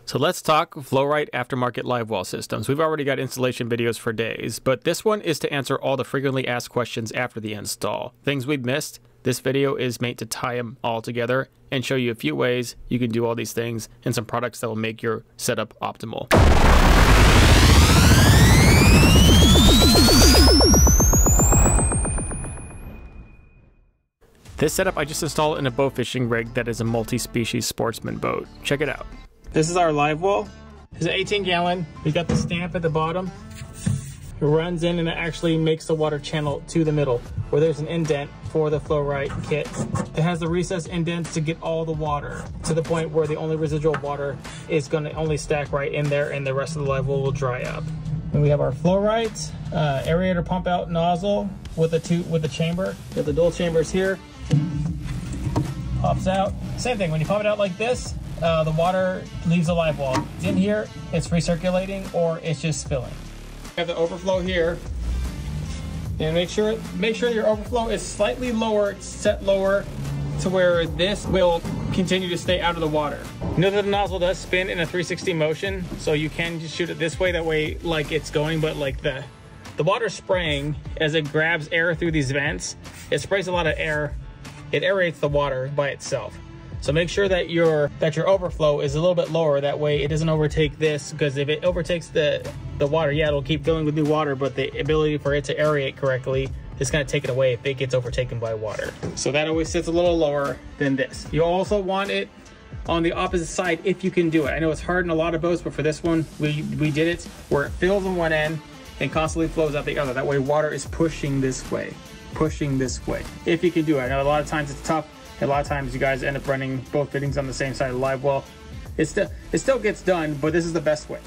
So let's talk flow-rite aftermarket live well systems. We've already got installation videos for days, but this one is to answer all the frequently asked questions after the install. Things we've missed. This video is made to tie them all together and show you a few ways you can do all these things and some products that will make your setup optimal. This setup I just installed in a bow fishing rig that is a multi-species sportsman boat. Check it out. This is our live well. It's an 18-gallon. We got the stamp at the bottom. It runs in and it actually makes the water channel to the middle where there's an indent for the flow-rite kit. It has the recessed indents to get all the water to the point where the only residual water is going to only stack right in there and the rest of the live well will dry up. And we have our flow-rite aerator pump out nozzle with the chamber. We have the dual chambers here. Pops out. Same thing, when you pop it out like this, the water leaves the live well. It's in here, it's recirculating, or it's just spilling. You have the overflow here, and make sure your overflow is slightly lower, it's set lower to where this will continue to stay out of the water. You know that the nozzle does spin in a 360 motion, so you can just shoot it this way, that way like it's going, but like the water spraying, as it grabs air through these vents, it sprays a lot of air. It aerates the water by itself. So make sure that your overflow is a little bit lower, that way it doesn't overtake this, because if it overtakes the water, yeah, it'll keep filling with new water, but the ability for it to aerate correctly is going to take it away if it gets overtaken by water. So that always sits a little lower than this. You also want it on the opposite side if you can do it. I know it's hard in a lot of boats, but for this one, we did it where it fills on one end and constantly flows out the other. That way water is pushing this way. If you can do it. I know a lot of times it's tough. A lot of times you guys end up running both fittings on the same side of the live well. It still gets done, but this is the best way.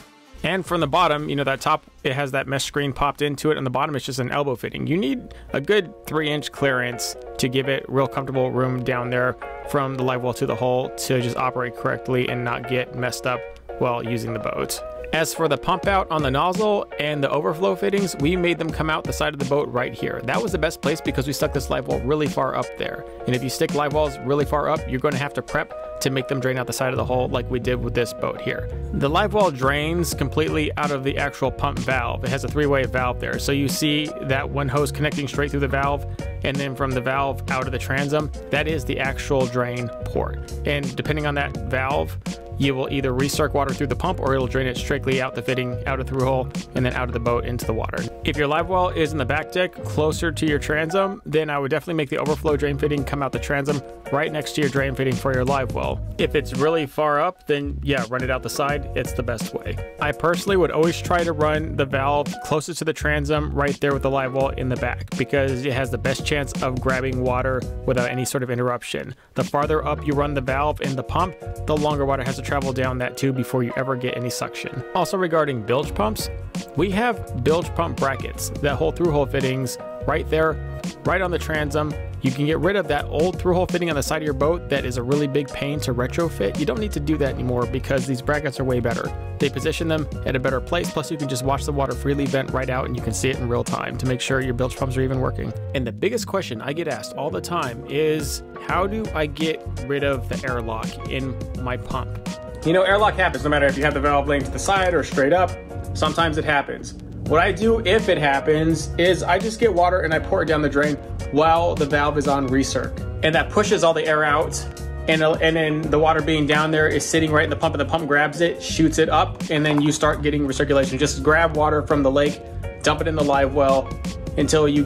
And from the bottom, you know, that top, it has that mesh screen popped into it, and the bottom is just an elbow fitting. You need a good 3-inch clearance to give it real comfortable room down there from the live well to the hull to just operate correctly and not get messed up while using the boat. As for the pump out on the nozzle and the overflow fittings, we made them come out the side of the boat right here. That was the best place because we stuck this live well really far up there. And if you stick live wells really far up, you're going to have to prep to make them drain out the side of the hull like we did with this boat here. The live well drains completely out of the actual pump valve. It has a 3-way valve there. So you see that one hose connecting straight through the valve, and then from the valve out of the transom, that is the actual drain port. And depending on that valve, you will either recirc water through the pump or it'll drain it strictly out the fitting, out a through hole, and then out of the boat into the water. If your live well is in the back deck closer to your transom, then I would definitely make the overflow drain fitting come out the transom right next to your drain fitting for your live well. If it's really far up, then yeah, run it out the side. It's the best way. I personally would always try to run the valve closest to the transom right there with the live well in the back because it has the best chance of grabbing water without any sort of interruption. The farther up you run the valve in the pump, the longer water has to travel down that tube before you ever get any suction. Also regarding bilge pumps, we have bilge pump brackets that hold through hole fittings right there, right on the transom. You can get rid of that old through hole fitting on the side of your boat that is a really big pain to retrofit. You don't need to do that anymore because these brackets are way better. They position them at a better place, plus you can just watch the water freely vent right out and you can see it in real time to make sure your bilge pumps are even working. And the biggest question I get asked all the time is, how do I get rid of the airlock in my pump? You know, airlock happens no matter if you have the valve laying to the side or straight up. Sometimes it happens. What I do if it happens is I just get water and I pour it down the drain while the valve is on recirc. And that pushes all the air out. And then the water being down there is sitting right in the pump, and the pump grabs it, shoots it up, and then you start getting recirculation. Just grab water from the lake, dump it in the live well until you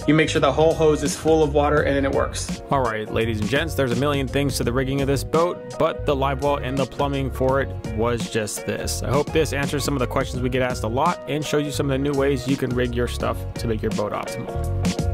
make sure the whole hose is full of water, and then it works. All right, ladies and gents, there's a million things to the rigging of this boat, but the live well and the plumbing for it was just this. I hope this answers some of the questions we get asked a lot and shows you some of the new ways you can rig your stuff to make your boat optimal.